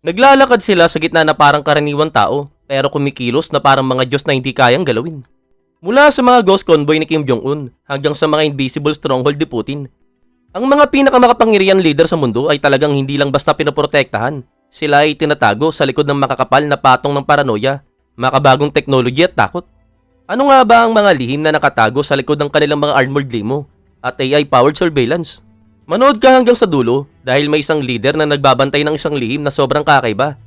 Naglalakad sila sa gitna na parang karaniwang tao, pero kumikilos na parang mga Diyos na hindi kayang galawin. Mula sa mga ghost convoy ni Kim Jong-un hanggang sa mga invisible stronghold ni Putin, ang mga pinakamakapangyarihan leader sa mundo ay talagang hindi lang basta pinoprotektahan. Sila ay tinatago sa likod ng makakapal na patong ng paranoia, makabagong teknology at takot. Ano nga ba ang mga lihim na nakatago sa likod ng kanilang mga armored limo at AI-powered surveillance? Manood ka hanggang sa dulo dahil may isang leader na nagbabantay ng isang lihim na sobrang kakaiba.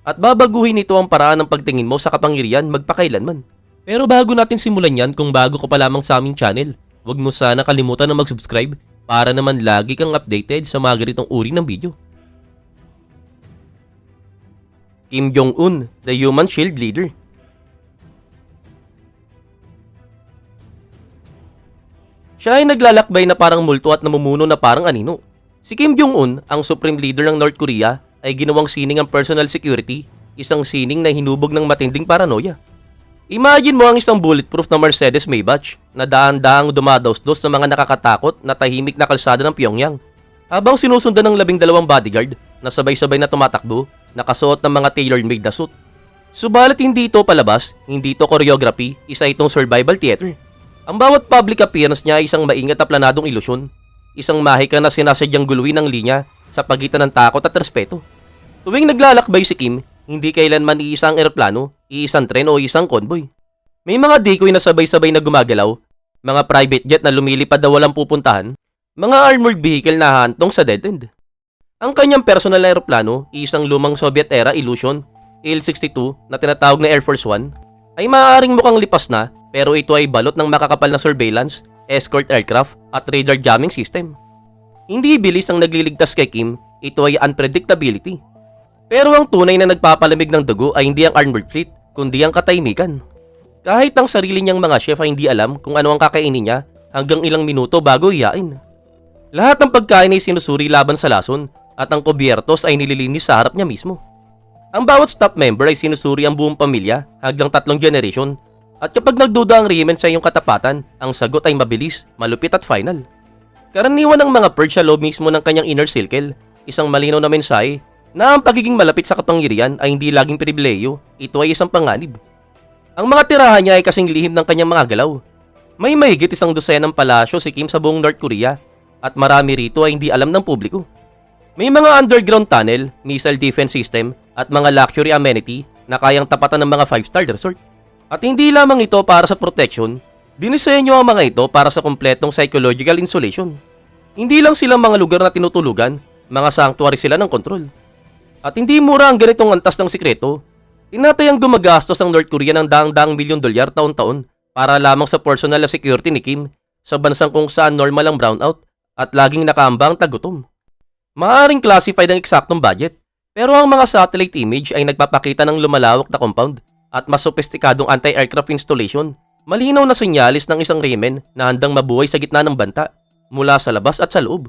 At babaguhin ito ang paraan ng pagtingin mo sa kapangyarihan magpakailanman. Pero bago natin simulan yan, kung bago ka pa lamang sa aming channel, huwag mo sana kalimutan na mag-subscribe para naman lagi kang updated sa mga ganitong uri ng video. Kim Jong-un, the Human Shield Leader. Siya ay naglalakbay na parang multo at namumuno na parang anino. Si Kim Jong-un, ang supreme leader ng North Korea, ay ginawang sining ang personal security, isang sining na hinubog ng matinding paranoia. Imagine mo ang isang bulletproof na Mercedes Maybach na daan-daang dumadaos-dos sa mga nakakatakot na tahimik na kalsada ng Pyongyang, habang sinusundan ng 12 bodyguard na sabay-sabay na tumatakbo, nakasuot ng mga tailor-made na suit. Subalit hindi ito palabas, hindi ito choreography, isa itong survival theater. Ang bawat public appearance niya ay isang maingat at planadong ilusyon, isang mahika na sinasadyang guluhin ng linya sa pagitan ng takot at respeto. Tuwing naglalakbay si Kim, hindi kailanman iisang eroplano, iisang tren o isang convoy. May mga decoy na sabay-sabay na gumagalaw, mga private jet na lumilipad na walang pupuntahan, mga armored vehicle na hahantong sa dead end. Ang kanyang personal na eroplano, isang lumang Soviet-era Illusion Il-62 na tinatawag na Air Force One, ay maaaring mukhang lipas na, pero ito ay balot ng makakapal na surveillance, escort aircraft at radar jamming system. Hindi bilis ang nagliligtas kay Kim, ito ay unpredictability. Pero ang tunay na nagpapalamig ng dugo ay hindi ang armored fleet, kundi ang katahimikan. Kahit ang sarili niyang mga chef ay hindi alam kung ano ang kakainin niya hanggang ilang minuto bago iyain. Lahat ng pagkain ay sinusuri laban sa lason at ang kubyertos ay nililinis sa harap niya mismo. Ang bawat staff member ay sinusuri ang buong pamilya hanggang 3 generation. At kapag nagduda ang Riemann sa iyong katapatan, ang sagot ay mabilis, malupit at final. Karaniwan ng mga purge sa loob mismo ng kanyang inner circle, isang malinaw na mensahe na ang pagiging malapit sa kapangyarihan ay hindi laging pribileyo, ito ay isang panganib. Ang mga tirahan niya ay kasing lihim ng kanyang mga galaw. May mahigit 100 ng palasyo si Kim sa buong North Korea at marami rito ay hindi alam ng publiko. May mga underground tunnel, missile defense system at mga luxury amenity na kayang tapatan ng mga 5-star resort. At hindi lamang ito para sa protection, dinisenyo ang mga ito para sa kumpletong psychological insulation. Hindi lang silang mga lugar na tinutulugan, mga sanctuary sila ng kontrol. At hindi mura ang ganitong antas ng sikreto. Tinatayang gumagastos ang North Korea ng daang-daang milyon dolyar taon-taon para lamang sa personal na security ni Kim sa bansang kung saan normal ang brownout at laging nakaamba ang tagutom. Maaaring classified ang eksaktong budget, pero ang mga satellite image ay nagpapakita ng lumalawak na compound at mas sophisticadong anti-aircraft installation, malinaw na senyalis ng isang Riemann na handang mabuhay sa gitna ng banta, mula sa labas at sa loob.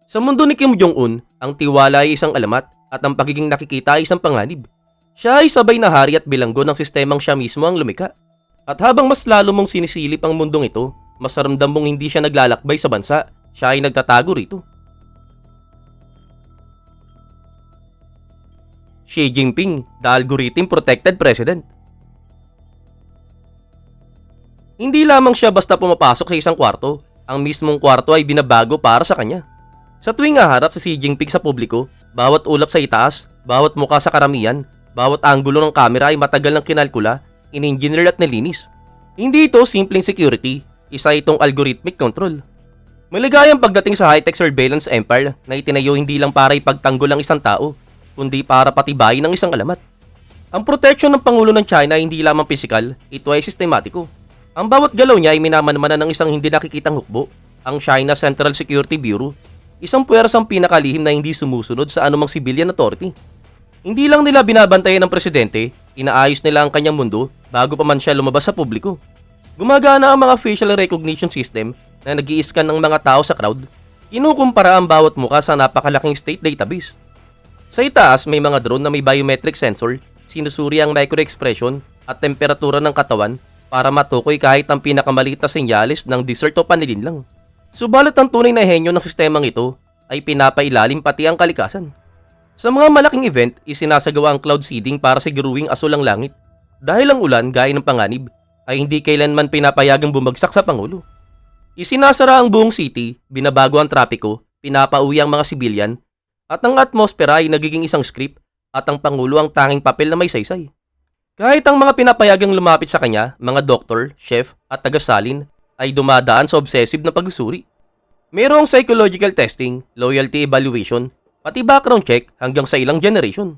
Sa mundo ni Kim Jong-un, ang tiwala ay isang alamat at ang pagiging nakikita ay isang panganib. Siya ay sabay na hari at bilanggo ng sistemang siya mismo ang lumika. At habang mas lalo mong sinisilip ang mundong ito, mas ramdam mong hindi siya naglalakbay sa bansa, siya ay nagtatago rito. Xi Jinping, the algorithm-protected president. Hindi lamang siya basta pumapasok sa isang kwarto, ang mismong kwarto ay binabago para sa kanya. Sa tuwing haharap si Xi Jinping sa publiko, bawat ulap sa itaas, bawat muka sa karamihan, bawat anggulo ng kamera ay matagal ng kinalkula, in-engineer at nilinis. Hindi ito simpleng security, isa itong algorithmic control. Maligayang pagdating sa high-tech surveillance empire na itinayo hindi lang para ipagtanggol ang isang tao, kundi para patibayin ang isang alamat. Ang protection ng Pangulo ng China ay hindi lamang pisikal, ito ay sistematiko. Ang bawat galaw niya ay minamanmanan ng isang hindi nakikitang hukbo, ang China Central Security Bureau, isang puwersang pinakalihim na hindi sumusunod sa anumang civilian authority. Hindi lang nila binabantayan ng presidente, inaayos nila ang kanyang mundo bago pa man siya lumabas sa publiko. Gumagana ang mga facial recognition system na nag-i-scan ng mga tao sa crowd, kinukumpara ang bawat muka sa napakalaking state database. Sa itaas, may mga drone na may biometric sensor, sinusuri ang microexpression at temperatura ng katawan para matukoy kahit ang pinakamaliit na senyalis ng dessert o panilin lang. Subalit ang tunay na henyo ng sistemang ito ay pinapailalim pati ang kalikasan. Sa mga malaking event, isinasagawa ang cloud seeding para siguruing asul ang langit. Dahil ang ulan, gaya ng panganib, ay hindi kailanman pinapayagang bumagsak sa Pangulo. Isinasara ang buong city, binabago ang trapiko, pinapauwi ang mga sibilyan, at ang atmosfera ay nagiging isang script at ang Pangulo ang tanging papel na may saysay. Kahit ang mga pinapayagang lumapit sa kanya, mga doktor, chef at tagasalin, ay dumadaan sa obsessive na pagsusuri. Mayroong psychological testing, loyalty evaluation, pati background check hanggang sa ilang generation.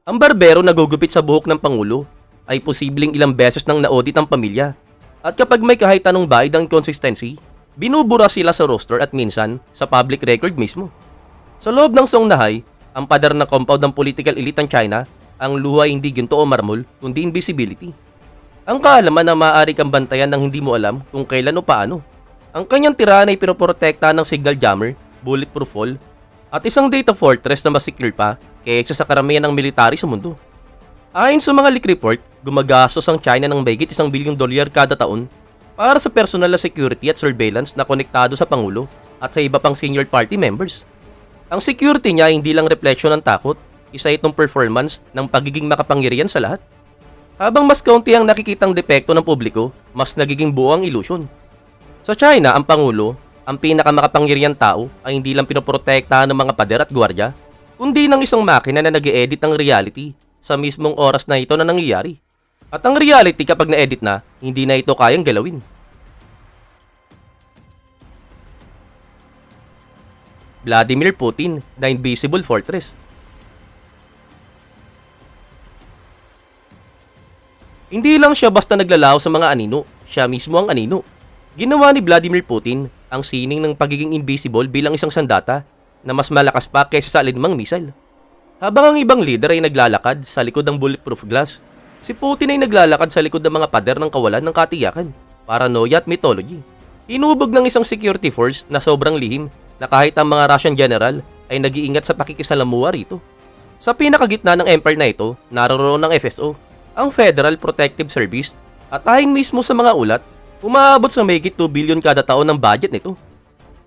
Ang barbero na gugupit sa buhok ng Pangulo ay posibleng ilang beses nang na-audit ang pamilya. At kapag may kahit anong bahid ang inconsistency, binubura sila sa roster at minsan sa public record mismo. Sa loob ng Songnahay, ang pader na compound ng political elite ng China, ang luha ay hindi ginto o marmol, kundi invisibility. Ang kaalaman na maaari kang bantayan nang hindi mo alam kung kailan o paano. Ang kanyang tirahan ay pinoprotekta ng signal jammer, bulletproof wall, at isang data fortress na mas secure pa kaysa sa karamihan ng military sa mundo. Ayon sa mga leak report, gumagastos ang China ng mahigit $1 billion kada taon para sa personal na security at surveillance na konektado sa Pangulo at sa iba pang senior party members. Ang security niya hindi lang refleksyon ng takot, isa itong performance ng pagiging makapangyarihan sa lahat. Habang mas kaunti ang nakikitang depekto ng publiko, mas nagiging buo ang illusion. Sa China, ang Pangulo, ang pinakamakapangyarihang tao ay hindi lang pinoprotektahan ng mga pader at gwardiya, kundi ng isang makina na nag-e-edit ng reality sa mismong oras na ito na nangyayari. At ang reality kapag na-edit na, hindi na ito kayang galawin. Vladimir Putin, The Invisible Fortress. Hindi lang siya basta naglalaho sa mga anino, siya mismo ang anino. Ginawa ni Vladimir Putin ang sining ng pagiging invisible bilang isang sandata na mas malakas pa kaysa sa alinmang misal. Habang ang ibang leader ay naglalakad sa likod ng bulletproof glass, si Putin ay naglalakad sa likod ng mga pader ng kawalan ng katiyakan, paranoia at mythology. Hinubog ng isang security force na sobrang lihim na kahit ang mga Russian general ay nag-iingat sa pakikisalamuha rito. Sa pinakagitna ng empire na ito, naroroon ang FSO, ang Federal Protective Service, at ayon mismo sa mga ulat, umaabot sa mahigit 2 billion kada taon ng budget nito.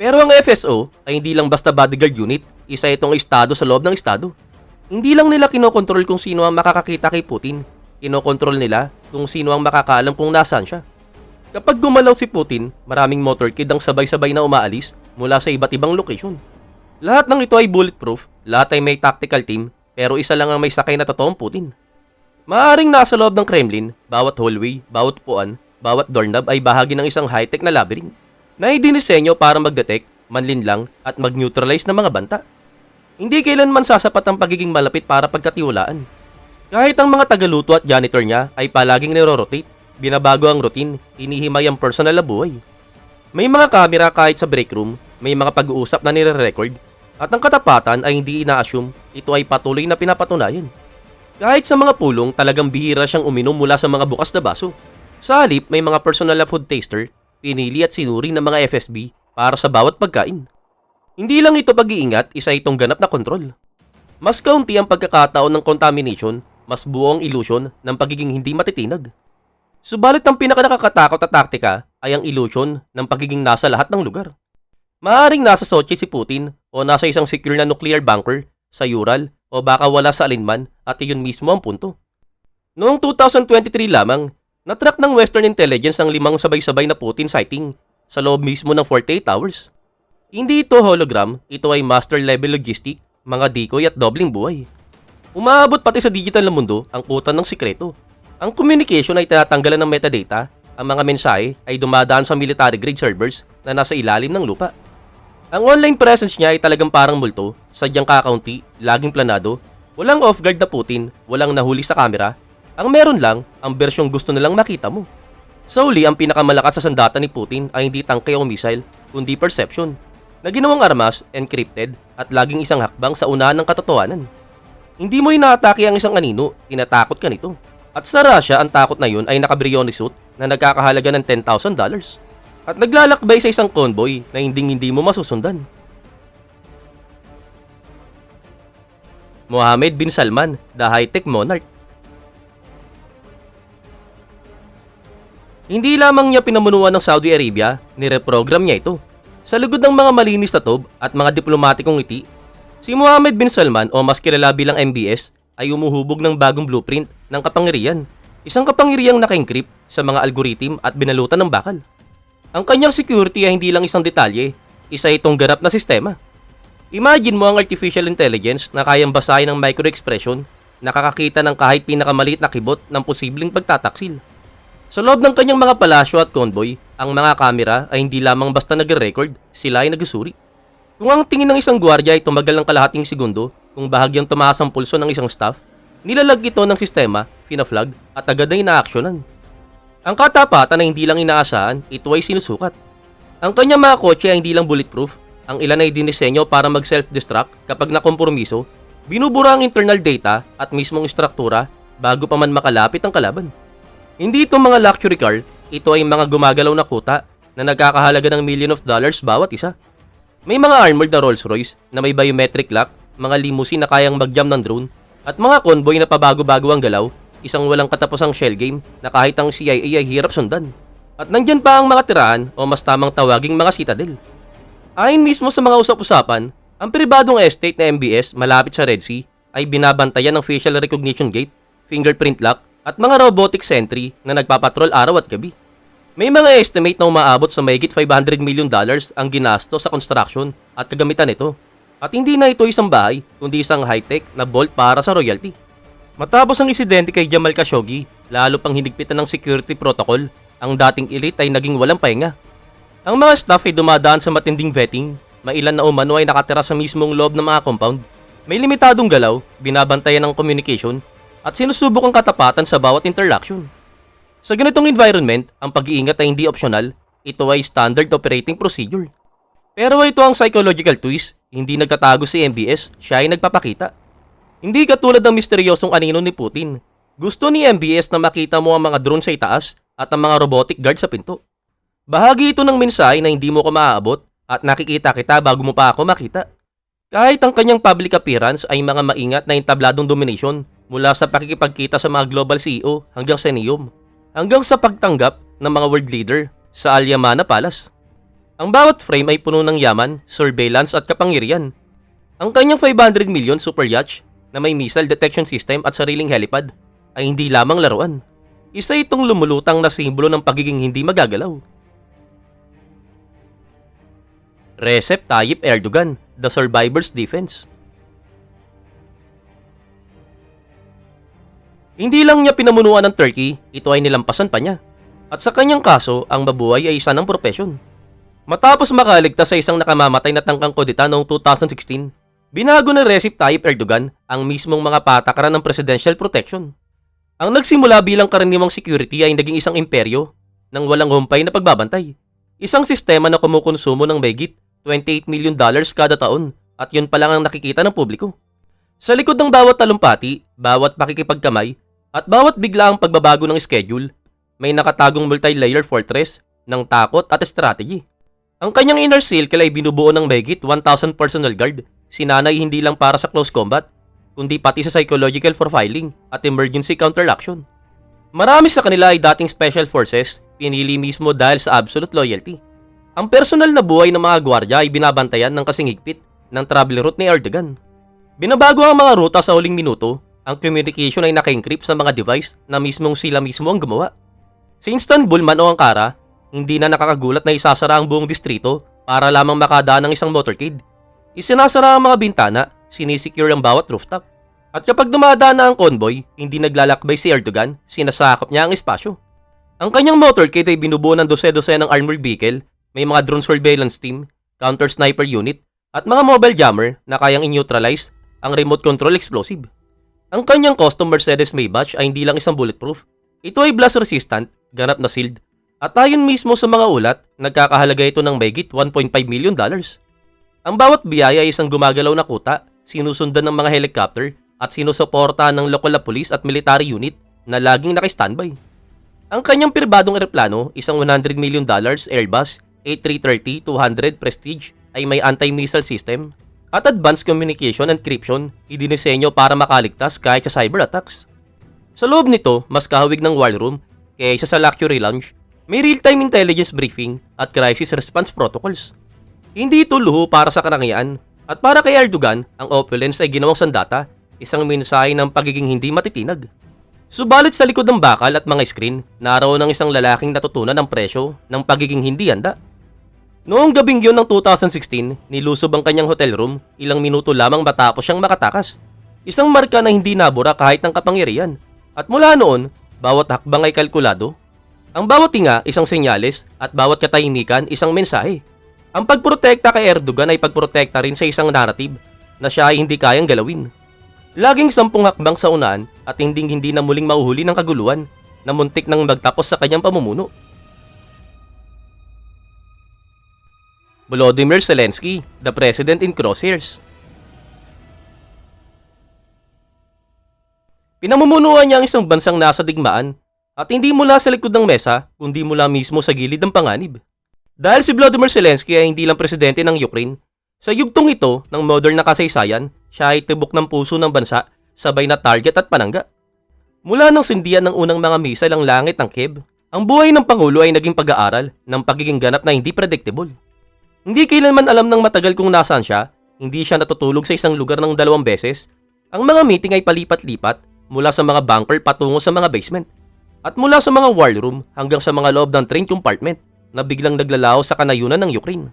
Pero ang FSO ay hindi lang basta bodyguard unit, isa itong estado sa loob ng estado. Hindi lang nila kinokontrol kung sino ang makakakita kay Putin, kinokontrol nila kung sino ang makakaalam kung nasaan siya. Kapag gumalaw si Putin, maraming motorcade ang sabay-sabay na umaalis mula sa iba't ibang location. Lahat ng ito ay bulletproof, lahat ay may tactical team, pero isa lang ang may sakay na totoong Putin. Maaaring nasa loob ng Kremlin, bawat hallway, bawat upuan, bawat doorknob ay bahagi ng isang high-tech na labyrinth na idinisenyo para mag-detect, manlinlang at mag-neutralize ng mga banta. Hindi kailanman sasapat ang pagiging malapit para pagkatiwalaan. Kahit ang mga tagaluto at janitor niya ay palaging niro-rotate, binabago ang routine, hinihimay ang personal na buhay. May mga kamera kahit sa break room, may mga pag-uusap na nire-record, at ang katapatan ay hindi ina-assume, ito ay patuloy na pinapatunayan. Kahit sa mga pulong, talagang bihira siyang uminom mula sa mga bukas na baso. Sa halip, may mga personal na food taster, pinili at sinuri ng mga FSB para sa bawat pagkain. Hindi lang ito pag-iingat, isa itong ganap na kontrol. Mas kaunti ang pagkakataon ng contamination, mas buo ang illusion ng pagiging hindi matitinag. Subalit ang pinakanakakatakot na taktika ay ang illusion ng pagiging nasa lahat ng lugar. Maaaring nasa Sochi si Putin o nasa isang secure na nuclear bunker sa Ural o baka wala sa alinman at iyon mismo ang punto. Noong 2023 lamang, natrack ng Western Intelligence ang 5 sabay-sabay na Putin sighting sa loob mismo ng 48 hours. Hindi ito hologram, ito ay master level logistic, mga decoy at dobling buhay. Umaabot pati sa digital na mundo ang kutan ng sikreto. Ang communication ay tinatanggalan ng metadata, ang mga mensahe ay dumadaan sa military grade servers na nasa ilalim ng lupa. Ang online presence niya ay talagang parang multo, sadyang kakaunti, laging planado, walang off-guard na Putin, walang nahuli sa kamera. Ang meron lang, ang bersyong gusto nilang makita mo. Sa uli, ang pinakamalakas na sandata ni Putin ay hindi tangke o missile, kundi perception, na ginawang armas, encrypted, at laging isang hakbang sa unahan ng katotohanan. Hindi mo inaatake ang isang anino, tinatakot ka nito. At sa Russia, ang takot na yun ay naka-Brioni suit na nagkakahalaga ng $10,000. At naglalakbay sa isang convoy na hindi mo masusundan. Mohammed bin Salman, the high-tech monarch. Hindi lamang niya pinamunuan ng Saudi Arabia, nireprogram niya ito. Sa lugod ng mga malinis na tob at mga diplomatikong ngiti, Si Mohammed bin Salman o mas kilala bilang MBS ay umuhubog ng bagong blueprint ng kapangyarihan. Isang kapangyarihang naka-encrypt sa mga algorithm at binalutan ng bakal. Ang kanyang security ay hindi lang isang detalye, isa itong ganap na sistema. Imagine mo ang artificial intelligence na kayang basahin ng micro-expression, nakakakita ng kahit pinakamaliit na kibot ng posibleng pagtataksil. Sa loob ng kanyang mga palasyo at convoy, ang mga kamera ay hindi lamang basta nagre-record, sila ay nagsusuri. Kung ang tingin ng isang gwardiya ay tumagal ng kalahating segundo, kung bahagyang tumaas ang pulso ng isang staff, nilalag ito ng sistema, fina-flag, at agad na inaaksyonan. Ang katapatan ay hindi lang inaasahan, ito ay sinusukat. Ang kanyang mga kotse ay hindi lang bulletproof, ang ilan ay dinisenyo para mag-self-destruct kapag nakompromiso, binubura ang internal data at mismong struktura bago pa man makalapit ang kalaban. Hindi ito mga luxury car, ito ay mga gumagalaw na kuta na nagkakahalaga ng $millions bawat isa. May mga armored na Rolls Royce na may biometric lock, mga limousine na kayang mag-jam ng drone, at mga convoy na pabago-bago ang galaw, isang walang katapusang shell game na kahit ang CIA ay hirap sundan. At nandyan pa ang mga tirahan o mas tamang tawaging mga citadel. Ayon mismo sa mga usap-usapan, ang pribadong estate na MBS malapit sa Red Sea ay binabantayan ng facial recognition gate, fingerprint lock, at mga robotic sentry na nagpapatrol araw at gabi. May mga estimate na umaabot sa mahigit $500 million ang ginasto sa construction at kagamitan nito. At hindi na ito isang bahay, kundi isang high-tech na vault para sa royalty. Matapos ang insidente kay Jamal Khashoggi, lalo pang hinigpitan ng security protocol, ang dating elite ay naging walang pahinga. Ang mga staff ay dumadaan sa matinding vetting, mailan na umano ay nakatira sa mismong loob ng mga compound. May limitadong galaw, binabantayan ng communication, at sinusubok ang katapatan sa bawat interaction. Sa ganitong environment, ang pag-iingat ay hindi optional, ito ay standard operating procedure. Pero ito ang psychological twist, hindi nagtatago si MBS, siya ay nagpapakita. Hindi katulad ng misteryosong anino ni Putin. Gusto ni MBS na makita mo ang mga drone sa itaas at ang mga robotic guard sa pinto. Bahagi ito ng mensahe na hindi mo ko maaabot at nakikita kita bago mo pa ako makita. Kahit ang kanyang public appearance ay mga maingat na entabladong domination mula sa pakikipagkita sa mga global CEO hanggang sa NEOM, hanggang sa pagtanggap ng mga world leader sa Al Yamana Palace. Ang bawat frame ay puno ng yaman, surveillance at kapangyarihan. Ang kanyang 500 million super yacht na may missile detection system at sariling helipad ay hindi lamang laruan. Isa itong lumulutang na simbolo ng pagiging hindi magagalaw. Recep Tayyip Erdogan, The Survivor's Defense. Hindi lang niya pinamunuan ng Turkey, ito ay nilampasan pa niya. At sa kanyang kaso, ang mabuhay ay isa ng propesyon. Matapos makaligtas sa isang nakamamatay na tangkang kudeta noong 2016, binago ni Recep Tayyip Erdogan ang mismong mga patakaran ng presidential protection. Ang nagsimula bilang karaniwang security ay naging isang imperyo ng walang humpay na pagbabantay. Isang sistema na kumukonsumo ng mahigit $28 million kada taon at yun pa lang ang nakikita ng publiko. Sa likod ng bawat talumpati, bawat pakikipagkamay, at bawat biglaang pagbabago ng schedule, may nakatagong multi-layer fortress ng takot at strategy. Ang kanyang inner circle ay binubuo ng mahigit 1,000 personal guard, sinanay hindi lang para sa close combat, kundi pati sa psychological profiling at emergency counteraction. Marami sa kanila ay dating special forces, pinili mismo dahil sa absolute loyalty. Ang personal na buhay ng mga gwardiya ay binabantayan ng kasing higpit ng travel route ni Erdogan. Binabago ang mga ruta sa huling minuto, ang communication ay naka-encrypt sa mga device na mismong sila mismo ang gumawa. Sa Istanbul man o Ankara, hindi na nakakagulat na isasara ang buong distrito para lamang makadaan ng isang motorcade. Isinasara ang mga bintana, sinisecure ang bawat rooftop. At kapag dumadaan na ang convoy, hindi naglalakbay si Erdogan, sinasakop niya ang espasyo. Ang kanyang motorcade ay binubuo ng dose-dose ng armored vehicle, may mga drone surveillance team, counter-sniper unit, at mga mobile jammer na kayang i-neutralize ang remote control explosive. Ang kanyang custom Mercedes Maybach ay hindi lang isang bulletproof. Ito ay blast resistant, ganap na sealed, at ayon mismo sa mga ulat, nagkakahalaga ito ng mahigit $1.5 million. Ang bawat biyaya ay isang gumagalaw na kuta, sinusundan ng mga helicopter at sinusuportahan ng lokal na police at military unit na laging naka-standby. Ang kanyang pribadong eroplano, isang $100 million Airbus A330-200 Prestige ay may anti-missile system at advanced communication encryption idinisenyo para makaligtas kahit sa cyber attacks. Sa loob nito, mas kahawig ng war room kaysa sa luxury lounge, may real-time intelligence briefing at crisis response protocols. Hindi ito luho para sa karangyaan, At para kay Erdogan, ang opulence ay ginawang sandata, isang mensahe ng pagiging hindi matitinag. Subalit sa likod ng bakal at mga screen, naroon ng isang lalaking natutunan ang presyo ng pagiging hindi handa. Noong gabing yun ng 2016, nilusob ang kanyang hotel room ilang minuto lamang matapos siyang makatakas. Isang marka na hindi nabura kahit ng kapangyarihan. At mula noon, bawat hakbang ay kalkulado. Ang bawat tinga isang senyales at bawat katahimikan isang mensahe. Ang pagprotekta kay Erdogan ay pagprotekta rin sa isang narrative na siya ay hindi kayang galawin. Laging 10 hakbang sa unahan at hindi na muling mauhuli ng kaguluhan na muntik nang magtapos sa kanyang pamumuno. Volodymyr Zelensky, the president in crosshairs. Pinamumunuan niya ang isang bansang nasa digmaan at hindi mula sa likod ng mesa kundi mula mismo sa gilid ng panganib. Dahil si Volodymyr Zelensky ay hindi lang presidente ng Ukraine, sa yugtong ito ng modern na kasaysayan, siya ay tibok ng puso ng bansa, sabay na target at panangga. Mula nang sindihan ng unang mga missile ang langit ng Kiev, ang buhay ng Pangulo ay naging pag-aaral ng pagiging ganap na hindi predictable. Hindi kailanman alam ng matagal kung nasaan siya, hindi siya natutulog sa isang lugar ng 2 beses. Ang mga meeting ay palipat-lipat mula sa mga bunker patungo sa mga basement. At mula sa mga war room hanggang sa mga loob ng train compartment na biglang naglalaho sa kanayunan ng Ukraine.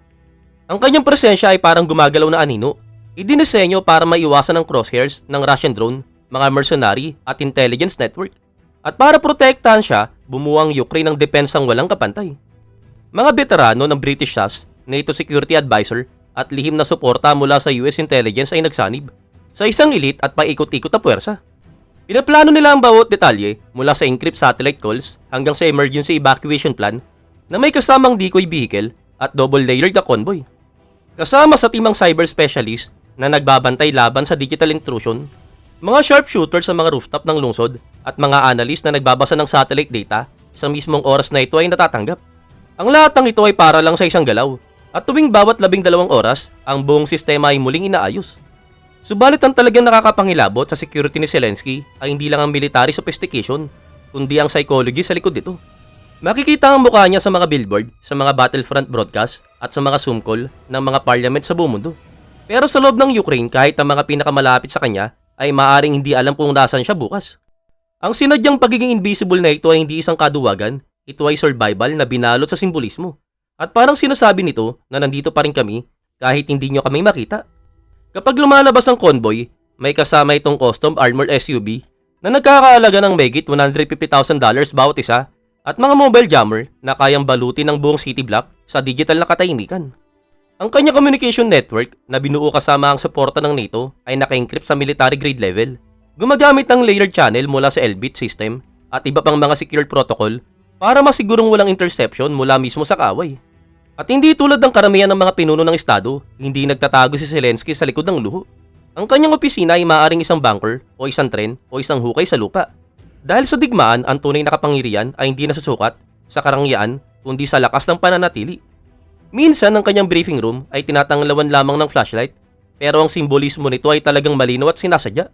Ang kanyang presensya ay parang gumagalaw na anino, idinisenyo para maiwasan ang crosshairs ng Russian drone, mga mercenary at intelligence network. At para protektahan siya, bumuo ang Ukraine ng depensang walang kapantay. Mga veterano ng British SAS, NATO Security Advisor at lihim na suporta mula sa US Intelligence ay nagsanib sa isang elite at paikot-ikot na puwersa. Pinaplano nila ang bawat detalye mula sa encrypt satellite calls hanggang sa emergency evacuation plan na may kasamang decoy vehicle at double-layered na convoy. Kasama sa timang cyber specialist na nagbabantay laban sa digital intrusion, mga sharpshooter sa mga rooftop ng lungsod at mga analyst na nagbabasa ng satellite data sa mismong oras na ito ay natatanggap. Ang lahat ng ito ay para lang sa isang galaw at tuwing bawat 12 oras, ang buong sistema ay muling inaayos. Subalit ang talagang nakakapangilabot sa security ni Zelensky ay hindi lang ang military sophistication, kundi ang psychology sa likod nito. Makikita ang mukha niya sa mga billboard, sa mga battlefront broadcast at sa mga Zoom call ng mga parliament sa buong mundo. Pero sa loob ng Ukraine, kahit ang mga pinakamalapit sa kanya ay maaring hindi alam kung nasaan siya bukas. Ang sinadyang pagiging invisible na ito ay hindi isang kaduwagan, ito ay survival na binalot sa simbolismo. At parang sinasabi nito na nandito pa rin kami kahit hindi nyo kami makita. Kapag lumalabas ang convoy, may kasama itong custom armored SUV na nagkakaalaga ng megit $150,000 bawat isa at mga mobile jammer na kayang balutin ng buong city block sa digital na katahimikan. Ang kanyang communication network na binuo kasama ang suporta ng NATO ay naka-encrypt sa military grade level. Gumagamit ng layered channel mula sa Elbit system at iba pang mga secured protocol para masigurong walang interception mula mismo sa kaaway. At hindi tulad ng karamihan ng mga pinuno ng estado, hindi nagtatago si Zelensky sa likod ng luho. Ang kanyang opisina ay maaaring isang bunker o isang tren o isang hukay sa lupa. Dahil sa digmaan, ang tunay na kapangyarihan ay hindi nasusukat sa karangyaan kundi sa lakas ng pananatili. Minsan, ang kanyang briefing room ay tinatanglawan lamang ng flashlight, pero ang simbolismo nito ay talagang malinaw at sinasadya.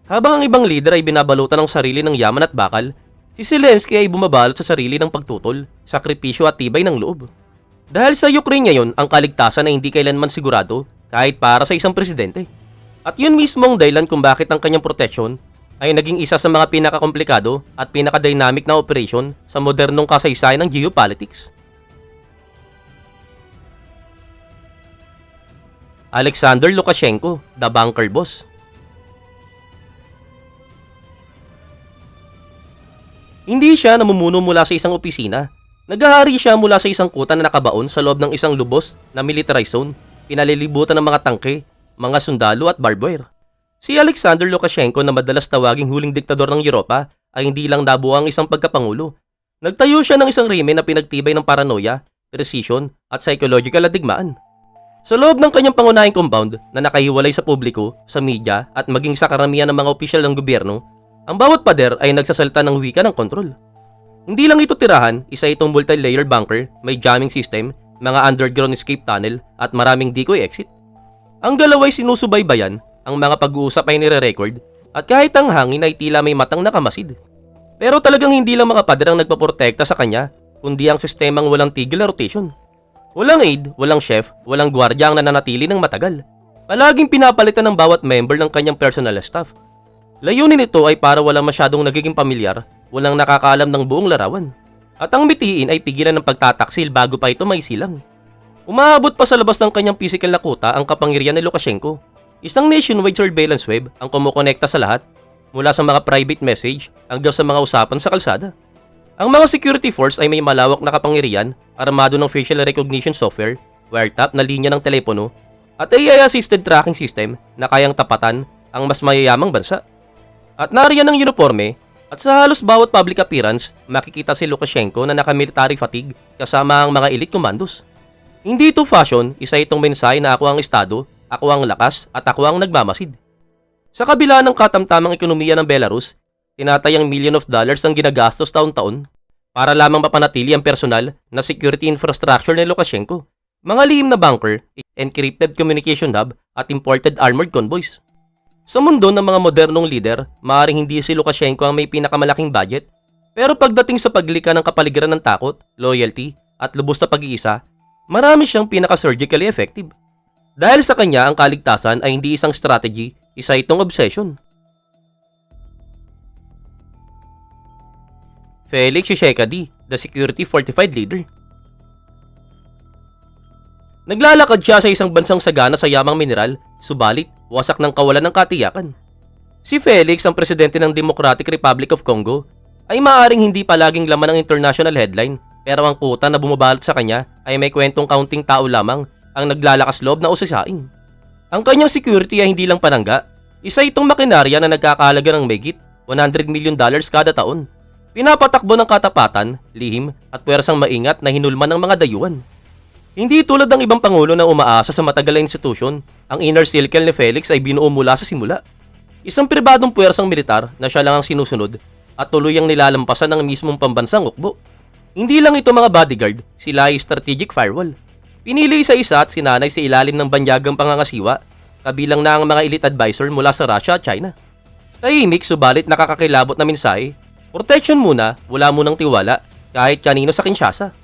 Habang ang ibang leader ay binabalutan ng sarili ng yaman at bakal, si Zelensky ay bumabalot sa sarili ng pagtutol, sakripisyo at tibay ng loob. Dahil sa Ukraine ngayon, ang kaligtasan ay hindi kailanman sigurado kahit para sa isang presidente. At yun mismo ang dahilan kung bakit ang kanyang proteksyon ay naging isa sa mga pinakakomplikado at pinakadynamic na operation sa modernong kasaysayan ng geopolitics. Alexander Lukashenko, the bunker boss. Hindi siya namumuno mula sa isang opisina. Naghahari siya mula sa isang kuta na nakabaon sa loob ng isang lubos na militarized zone, pinalilibutan ng mga tangke, mga sundalo at barbed wire. Si Alexander Lukashenko na madalas tawaging huling diktador ng Europa ay hindi lang nabuo ang isang pagkapangulo. Nagtayo siya ng isang reme na pinagtibay ng paranoia, precision at psychological na digmaan. Sa loob ng kanyang pangunahing compound na nakahiwalay sa publiko, sa media at maging sa karamihan ng mga opisyal ng gobyerno, ang bawat pader ay nagsasalta ng wika ng kontrol. Hindi lang ito tirahan, isa itong multi-layer bunker, may jamming system, mga underground escape tunnel at maraming decoy exit. Ang galaw ay sinusubaybayan, ang mga pag-uusap ay nire-record at kahit ang hangin ay tila may matang nakamasid. Pero talagang hindi lang mga pader ang nagpaprotekta sa kanya, kundi ang sistemang walang tigil na rotation. Walang aide, walang chef, walang gwardya ang nananatili ng matagal. Palaging pinapalitan ng bawat member ng kanyang personal staff. Layunin nito ay para walang masyadong nagiging pamilyar, walang nakakaalam ng buong larawan. At ang mitiin ay pigilan ng pagtataksil bago pa ito may silang. Umaabot pa sa labas ng kanyang physical na kuta ang kapangyarihan ni Lukashenko. Isang nationwide surveillance web ang kumukonekta sa lahat, mula sa mga private message hanggang sa mga usapan sa kalsada. Ang mga security force ay may malawak na kapangyarihan, armado ng facial recognition software, wiretap na linya ng telepono, at AI-assisted tracking system na kayang tapatan ang mas mayayamang bansa. At nariyan ang uniforme, at sa halos bawat public appearance, makikita si Lukashenko na naka-military fatigue kasama ang mga elite commandos. Hindi ito fashion, isa itong mensahe na ako ang estado, ako ang lakas, at ako ang nagmamasid. Sa kabila ng katamtamang ekonomiya ng Belarus, tinatayang $millions ang ginagastos taon-taon para lamang mapanatili ang personal na security infrastructure ni Lukashenko, mga lihim na bunker, encrypted communication hub, at imported armored convoys. Sa mundo ng mga modernong leader, maaaring hindi si Lukashenko ang may pinakamalaking budget, pero pagdating sa paglika ng kapaligiran ng takot, loyalty, at lubos na pag-iisa, marami siyang pinaka-surgically effective. Dahil sa kanya, ang kaligtasan ay hindi isang strategy, isa itong obsession. Felix Tshisekedi, the security fortified leader. Naglalakad siya sa isang bansang sagana sa yamang mineral, subalit wasak ng kawalan ng katiyakan. Si Felix, ang presidente ng Democratic Republic of Congo, ay maaaring hindi palaging laman ng international headline, pero ang kuta na bumabalot sa kanya ay may kwentong kaunting tao lamang ang naglalakas loob na usisain. Ang kanyang security ay hindi lang panangga, isa itong makinarya na nagkakahalaga ng megit $100 million kada taon. Pinapatakbo ng katapatan, lihim at puwersang maingat na hinulman ng mga dayuhan. Hindi tulad ng ibang pangulo na umaasa sa matagal na institusyon, ang inner circle ni Felix ay binuo mula sa simula. Isang pribadong puwersang militar na siya lang ang sinusunod at tuluyang nilalampasan ng mismong pambansang ukbo. Hindi lang ito mga bodyguard, sila ay strategic firewall. Pinili isa-isa at sinanay sa ilalim ng banyagang pangangasiwa, kabilang na ang mga elite advisor mula sa Russia at China. Tahimik subalit nakakakilabot na mensahe, protection muna, wala munang tiwala, kahit kanino sa Kinshasa.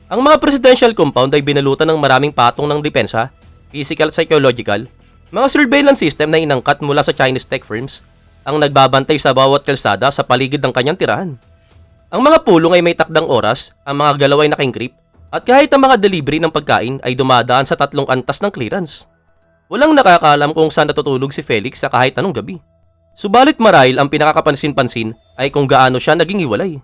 Ang mga presidential compound ay binalutan ng maraming patong ng depensa, physical at psychological, mga surveillance system na inangkat mula sa Chinese tech firms, ang nagbabantay sa bawat kalsada sa paligid ng kanyang tirahan. Ang mga pulong ay may takdang oras, ang mga galaw ay naka-encrypt, at kahit ang mga delivery ng pagkain ay dumadaan sa 3 antas ng clearance. Walang nakakaalam kung saan natutulog si Felix sa kahit anong gabi. Subalit marahil ang pinakakapansin-pansin ay kung gaano siya naging hiwalay.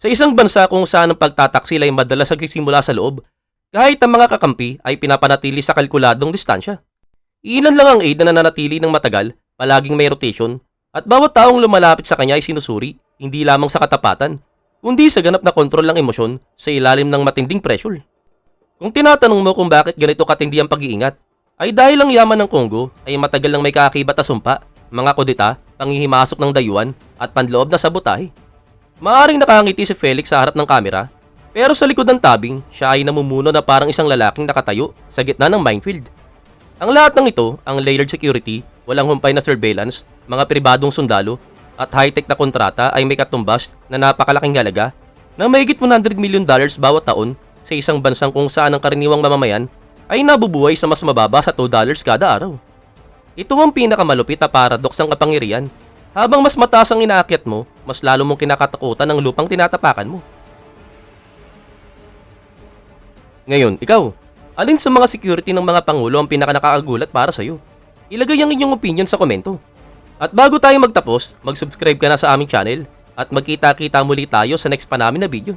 Sa isang bansa kung saan ang pagtataksil ay madalas nagsisimula sa loob, kahit ang mga kakampi ay pinapanatili sa kalkuladong distansya. Ilan lang ang aid na nananatili ng matagal, palaging may rotation, at bawat taong lumalapit sa kanya ay sinusuri, hindi lamang sa katapatan, kundi sa ganap na kontrol ng emosyon sa ilalim ng matinding pressure. Kung tinatanong mo kung bakit ganito katindi ang pag-iingat, ay dahil ang yaman ng Congo ay matagal nang may kaakibat na sumpa, mga kudeta, panghihimasok ng dayuhan, at panloob na sabotahe. Maaring nakangiti si Felix sa harap ng kamera, pero sa likod ng tabing, siya ay namumuno na parang isang lalaking nakatayo sa gitna ng minefield. Ang lahat ng ito, ang layered security, walang humpay na surveillance, mga pribadong sundalo, at high-tech na kontrata ay may katumbas na napakalaking halaga ng mahigit $100 million bawat taon sa isang bansang kung saan ang karaniwang mamamayan ay nabubuhay sa mas mababa sa $2 kada araw. Ito ang pinakamalupit na paradox ng kapangyarihan. Habang mas mataas ang inaakyat mo, mas lalo mong kinakatakutan ng lupang tinatapakan mo. Ngayon, ikaw, alin sa mga security ng mga pangulo ang pinakanakakagulat para sa'yo? Ilagay ang inyong opinion sa komento. At bago tayo magtapos, mag-subscribe ka na sa aming channel at magkita-kita muli tayo sa next pa namin na video.